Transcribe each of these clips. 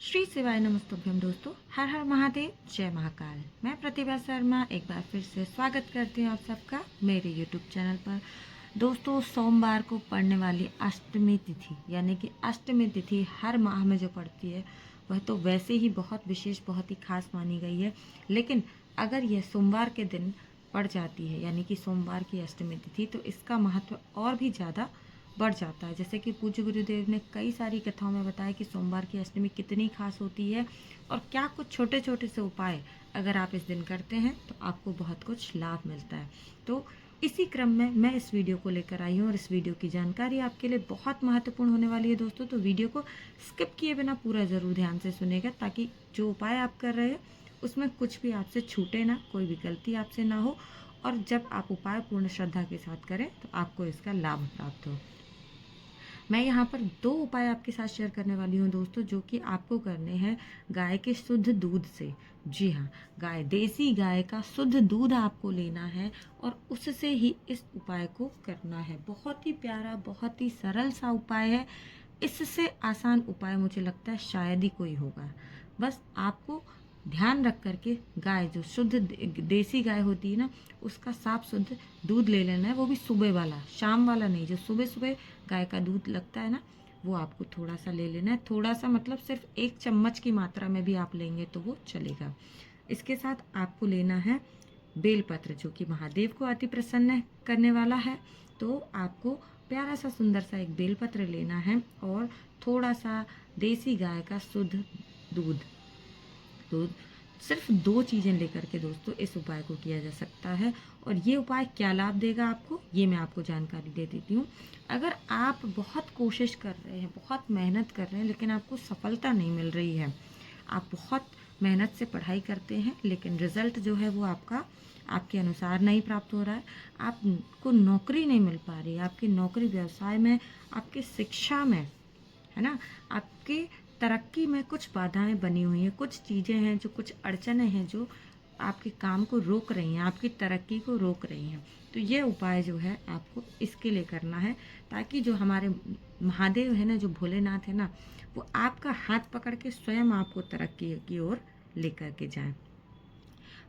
श्री शिवाय नमस्तुभ्यम दोस्तों। हर हर महादेव, जय महाकाल। मैं प्रतिभा शर्मा एक बार फिर से स्वागत करती हूँ आप सबका मेरे यूट्यूब चैनल पर। दोस्तों, सोमवार को पड़ने वाली अष्टमी तिथि यानी कि अष्टमी तिथि हर माह में जो पड़ती है वह तो वैसे ही बहुत विशेष, बहुत ही खास मानी गई है। लेकिन अगर यह सोमवार के दिन पड़ जाती है यानी कि सोमवार की अष्टमी तिथि, तो इसका महत्व और भी ज़्यादा बढ़ जाता है। जैसे कि पूज्य गुरुदेव ने कई सारी कथाओं में बताया कि सोमवार की अष्टमी कितनी खास होती है और क्या कुछ छोटे छोटे से उपाय अगर आप इस दिन करते हैं तो आपको बहुत कुछ लाभ मिलता है। तो इसी क्रम में मैं इस वीडियो को लेकर आई हूँ और इस वीडियो की जानकारी आपके लिए बहुत महत्वपूर्ण होने वाली है दोस्तों। तो वीडियो को स्किप किए बिना पूरा ज़रूर ध्यान से सुनेगा, ताकि जो उपाय आप कर रहे हैं उसमें कुछ भी आपसे छूटे ना, कोई भी गलती आपसे ना हो, और जब आप उपाय पूर्ण श्रद्धा के साथ करें तो आपको इसका लाभ प्राप्त हो। मैं यहाँ पर दो उपाय आपके साथ शेयर करने वाली हूँ दोस्तों, जो कि आपको करने हैं गाय के शुद्ध दूध से। जी हाँ, देसी गाय का शुद्ध दूध आपको लेना है और उससे ही इस उपाय को करना है। बहुत ही प्यारा, बहुत ही सरल सा उपाय है। इससे आसान उपाय मुझे लगता है शायद ही कोई होगा। बस आपको ध्यान रख करके गाय, जो शुद्ध देसी गाय होती है ना, उसका साफ शुद्ध दूध ले लेना है। वो भी सुबह वाला, शाम वाला नहीं। जो सुबह सुबह गाय का दूध लगता है ना, वो आपको थोड़ा सा ले लेना है। थोड़ा सा मतलब सिर्फ 1 चम्मच की मात्रा में भी आप लेंगे तो वो चलेगा। इसके साथ आपको लेना है बेलपत्र, जो कि महादेव को अति प्रसन्न करने वाला है। तो आपको प्यारा सा सुंदर सा एक बेलपत्र लेना है और थोड़ा सा देसी गाय का शुद्ध दूध। तो सिर्फ 2 चीज़ें लेकर के दोस्तों इस उपाय को किया जा सकता है। और ये उपाय क्या लाभ देगा आपको, ये मैं आपको जानकारी दे देती हूँ। अगर आप बहुत कोशिश कर रहे हैं, बहुत मेहनत कर रहे हैं, लेकिन आपको सफलता नहीं मिल रही है, आप बहुत मेहनत से पढ़ाई करते हैं लेकिन रिजल्ट जो है वो आपके अनुसार नहीं प्राप्त हो रहा है, आपको नौकरी नहीं मिल पा रही है, आपकी नौकरी व्यवसाय में, आपकी शिक्षा में, है ना, आपकी तरक्की में कुछ बाधाएं बनी हुई हैं, कुछ चीज़ें हैं, जो कुछ अड़चनें हैं जो आपके काम को रोक रही हैं, आपकी तरक्की को रोक रही हैं। तो ये उपाय जो है आपको इसके लिए करना है, ताकि जो हमारे महादेव है ना, जो भोलेनाथ है ना, वो आपका हाथ पकड़ के स्वयं आपको तरक्की की ओर लेकर के जाएं।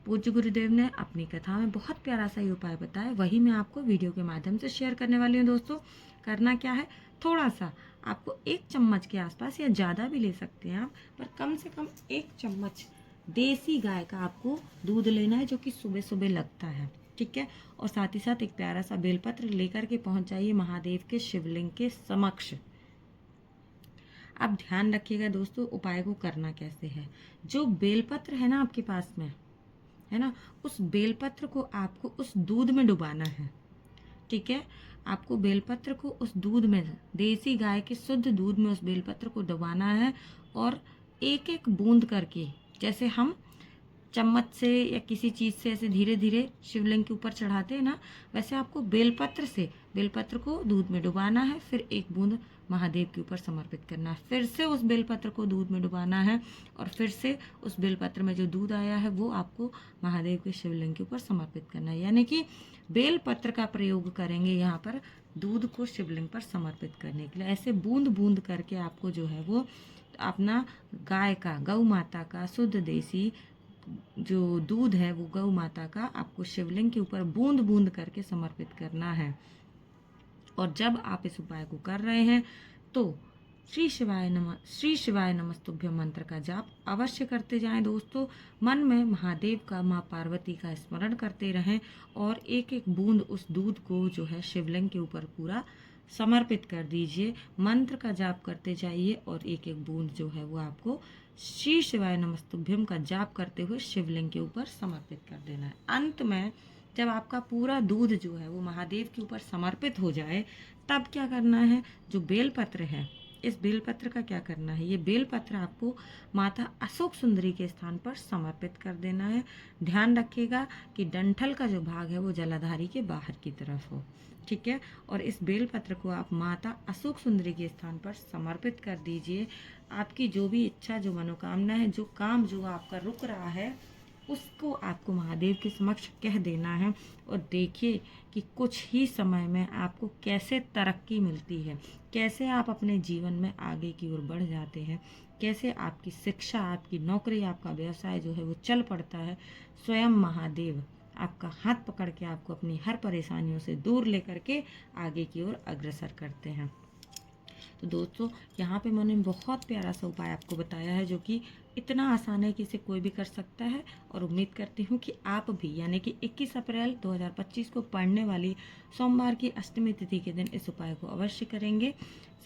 पूज्य गुरुदेव ने अपनी कथा में बहुत प्यारा सा ये उपाय बताया, वही मैं आपको वीडियो के माध्यम से शेयर करने वाली हूँ दोस्तों। करना क्या है, थोड़ा सा आपको 1 चम्मच के आसपास या ज़्यादा भी ले सकते हैं आप, पर कम से कम 1 चम्मच देसी गाय का आपको दूध लेना है, जो कि सुबह सुबह लगता है। ठीक है। और साथ ही साथ एक प्यारा सा बेलपत्र लेकर के पहुंच जाइए महादेव के शिवलिंग के समक्ष। अब ध्यान रखिएगा दोस्तों, उपाय को करना कैसे है। जो बेलपत्र है ना आपके पास में, है ना, उस बेलपत्र को आपको उस दूध में डुबाना है। ठीक है। आपको बेलपत्र को उस दूध में, देसी गाय के शुद्ध दूध में उस बेलपत्र को डुबाना है। और एक एक बूंद करके, जैसे हम चम्मच से या किसी चीज़ से ऐसे धीरे धीरे शिवलिंग के ऊपर चढ़ाते हैं ना, वैसे आपको बेलपत्र को दूध में डुबाना है, फिर एक बूंद महादेव के ऊपर समर्पित करना है, फिर से उस बेलपत्र को दूध में डुबाना है, और फिर से उस बेलपत्र में जो दूध आया है वो आपको महादेव के शिवलिंग के ऊपर समर्पित करना है। यानी कि बेलपत्र का प्रयोग करेंगे यहाँ पर दूध को शिवलिंग पर समर्पित करने के लिए। ऐसे बूंद बूंद करके आपको जो है वो अपना गाय का, गौ माता का शुद्ध देसी जो दूध है, वो गौ माता का आपको शिवलिंग के ऊपर बूंद बूंद करके समर्पित करना है। और जब आप इस उपाय को कर रहे हैं तो श्री शिवाय नमस्तुभ्यं मंत्र का जाप अवश्य करते जाएं दोस्तों। मन में महादेव का, माँ पार्वती का स्मरण करते रहें और एक एक बूंद उस दूध को जो है शिवलिंग के ऊपर पूरा समर्पित कर दीजिए। मंत्र का जाप करते जाइए और एक एक बूंद जो है वो आपको श्री शिवाय नमस्तुभ्यम का जाप करते हुए शिवलिंग के ऊपर समर्पित कर देना है। अंत में जब आपका पूरा दूध जो है वो महादेव के ऊपर समर्पित हो जाए, तब क्या करना है, जो बेलपत्र है, इस बेलपत्र का क्या करना है, ये बेलपत्र आपको माता अशोक सुंदरी के स्थान पर समर्पित कर देना है। ध्यान रखिएगा कि डंठल का जो भाग है वो जलाधारी के बाहर की तरफ हो। ठीक है। और इस बेलपत्र को आप माता अशोक सुंदरी के स्थान पर समर्पित कर दीजिए। आपकी जो भी इच्छा, जो मनोकामना है, जो काम जो आपका रुक रहा है, उसको आपको महादेव के समक्ष कह देना है। और देखिए कि कुछ ही समय में आपको कैसे तरक्की मिलती है, कैसे आप अपने जीवन में आगे की ओर बढ़ जाते हैं। कैसे आपकी शिक्षा, आपकी नौकरी, आपका व्यवसाय जो है वो चल पड़ता है, स्वयं महादेव आपका हाथ पकड़ के आपको अपनी हर परेशानियों से दूर लेकर के आगे की ओर अग्रसर करते हैं। तो दोस्तों यहाँ पे मैंने बहुत प्यारा सा उपाय आपको बताया है जो कि इतना आसान है कि इसे कोई भी कर सकता है, और उम्मीद करती हूँ कि आप भी, यानी कि 21 अप्रैल 2025 को पड़ने वाली सोमवार की अष्टमी तिथि के दिन इस उपाय को अवश्य करेंगे।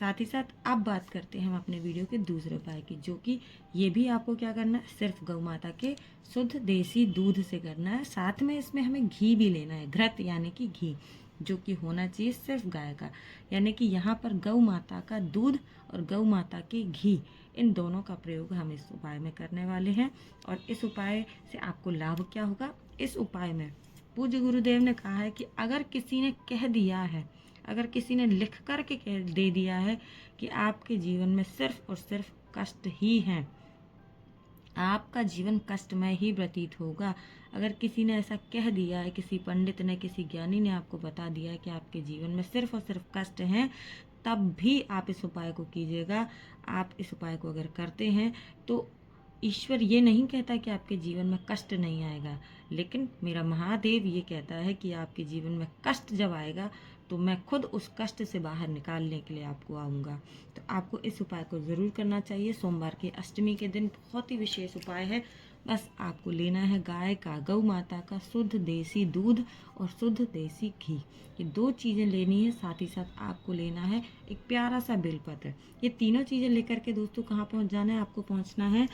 साथ ही साथ अब बात करते हैं हम अपने वीडियो के दूसरे उपाय की, जो कि ये भी आपको क्या करना है, सिर्फ गौ माता के शुद्ध देसी दूध से करना है। साथ में इसमें हमें घी भी लेना है, घृत यानी कि घी, जो कि होना चाहिए सिर्फ गाय का, यानी कि यहाँ पर गौ माता का दूध और गौ माता के घी, इन दोनों का प्रयोग हम इस उपाय में करने वाले हैं। और इस उपाय से आपको लाभ क्या होगा, इस उपाय में पूज्य गुरुदेव ने कहा है कि अगर किसी ने कह दिया है, अगर किसी ने लिख कर के दे दिया है कि आपके जीवन में सिर्फ और सिर्फ कष्ट ही हैं, आपका जीवन कष्टमय ही व्यतीत होगा, अगर किसी ने ऐसा कह दिया है, किसी पंडित ने, किसी ज्ञानी ने आपको बता दिया है कि आपके जीवन में सिर्फ और सिर्फ कष्ट हैं, तब भी आप इस उपाय को कीजिएगा। आप इस उपाय को अगर करते हैं तो ईश्वर ये नहीं कहता कि आपके जीवन में कष्ट नहीं आएगा, लेकिन मेरा महादेव ये कहता है कि आपके जीवन में कष्ट जब आएगा तो मैं खुद उस कष्ट से बाहर निकालने के लिए आपको आऊँगा। तो आपको इस उपाय को ज़रूर करना चाहिए। सोमवार की अष्टमी के दिन बहुत ही विशेष उपाय है। बस आपको लेना है गाय का, गौ माता का शुद्ध देसी दूध और शुद्ध देसी घी, ये 2 चीज़ें लेनी है। साथ ही साथ आपको लेना है एक प्यारा सा बेलपत्र। ये तीनों चीज़ें लेकर के दोस्तों कहाँ पहुँच जाना है, आपको पहुँचना है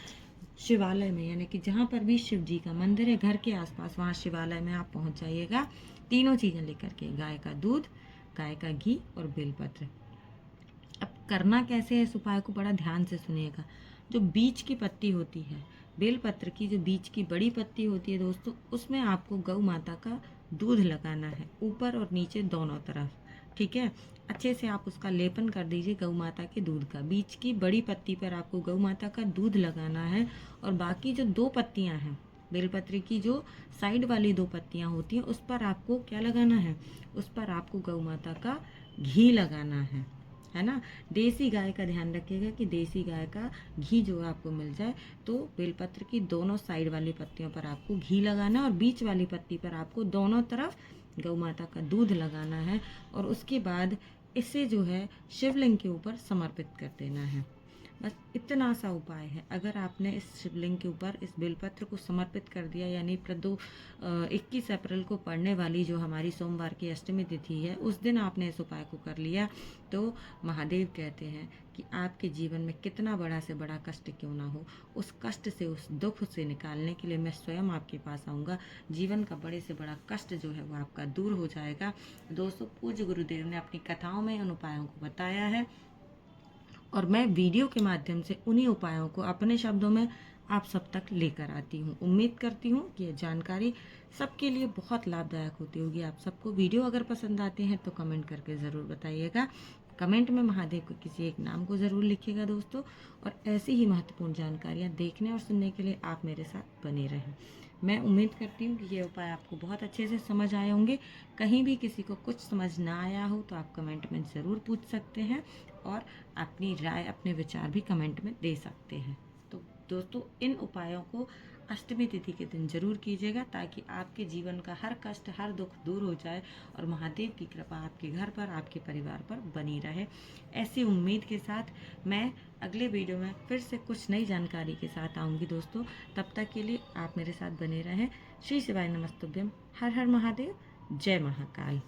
शिवालय में, यानी कि जहाँ पर भी शिव जी का मंदिर है घर के आसपास, वहाँ शिवालय में आप पहुँच जाइएगा। तीनों चीज़ें लेकर के, गाय का दूध, गाय का घी और बेलपत्र। अब करना कैसे है, इस उपाय को बड़ा ध्यान से सुनिएगा। जो बीच की पत्ती होती है बेलपत्र की, जो बीच की बड़ी पत्ती होती है दोस्तों, उसमें आपको गौ माता का दूध लगाना है, ऊपर और नीचे दोनों तरफ, ठीक है। अच्छे से आप उसका लेपन कर दीजिए गौ माता के दूध का। बीच की बड़ी पत्ती पर आपको गौ माता का दूध लगाना है, और बाकी जो 2 पत्तियां हैं बेलपत्र की, जो साइड वाली 2 पत्तियां होती हैं, उस पर आपको क्या लगाना है, उस पर आपको गौ माता का घी लगाना है ना। देसी गाय का ध्यान रखिएगा कि देसी गाय का घी जो आपको मिल जाए। तो बेलपत्र की दोनों साइड वाली पत्तियों पर आपको घी लगाना है, और बीच वाली पत्ती पर आपको दोनों तरफ गौ माता का दूध लगाना है, और उसके बाद इसे जो है शिवलिंग के ऊपर समर्पित कर देना है। बस इतना सा उपाय है। अगर आपने इस शिवलिंग के ऊपर इस बेलपत्र को समर्पित कर दिया, यानी 21 अप्रैल को पड़ने वाली जो हमारी सोमवार की अष्टमी तिथि है, उस दिन आपने इस उपाय को कर लिया, तो महादेव कहते हैं कि आपके जीवन में कितना बड़ा से बड़ा कष्ट क्यों ना हो, उस कष्ट से, उस दुख से निकालने के लिए मैं स्वयं आपके पास आऊँगा। जीवन का बड़े से बड़ा कष्ट जो है वो आपका दूर हो जाएगा। दोस्तों, पूज्य गुरुदेव ने अपनी कथाओं में उन उपायों को बताया है, और मैं वीडियो के माध्यम से उन्हीं उपायों को अपने शब्दों में आप सब तक लेकर आती हूँ। उम्मीद करती हूँ कि ये जानकारी सबके लिए बहुत लाभदायक होती होगी। आप सबको वीडियो अगर पसंद आते हैं तो कमेंट करके ज़रूर बताइएगा। कमेंट में महादेव को किसी एक नाम को ज़रूर लिखिएगा दोस्तों। और ऐसी ही महत्वपूर्ण जानकारियाँ देखने और सुनने के लिए आप मेरे साथ बने रहें। मैं उम्मीद करती हूँ कि ये उपाय आपको बहुत अच्छे से समझ आए होंगे। कहीं भी किसी को कुछ समझ ना आया हो तो आप कमेंट में ज़रूर पूछ सकते हैं, और अपनी राय, अपने विचार भी कमेंट में दे सकते हैं। तो दोस्तों, इन उपायों को अष्टमी तिथि के दिन जरूर कीजिएगा, ताकि आपके जीवन का हर कष्ट, हर दुख दूर हो जाए, और महादेव की कृपा आपके घर पर, आपके परिवार पर बनी रहे। ऐसी उम्मीद के साथ मैं अगले वीडियो में फिर से कुछ नई जानकारी के साथ आऊँगी दोस्तों। तब तक के लिए आप मेरे साथ बने रहें। श्री शिवाय नमस्तुभ्यम। हर हर महादेव। जय महाकाल।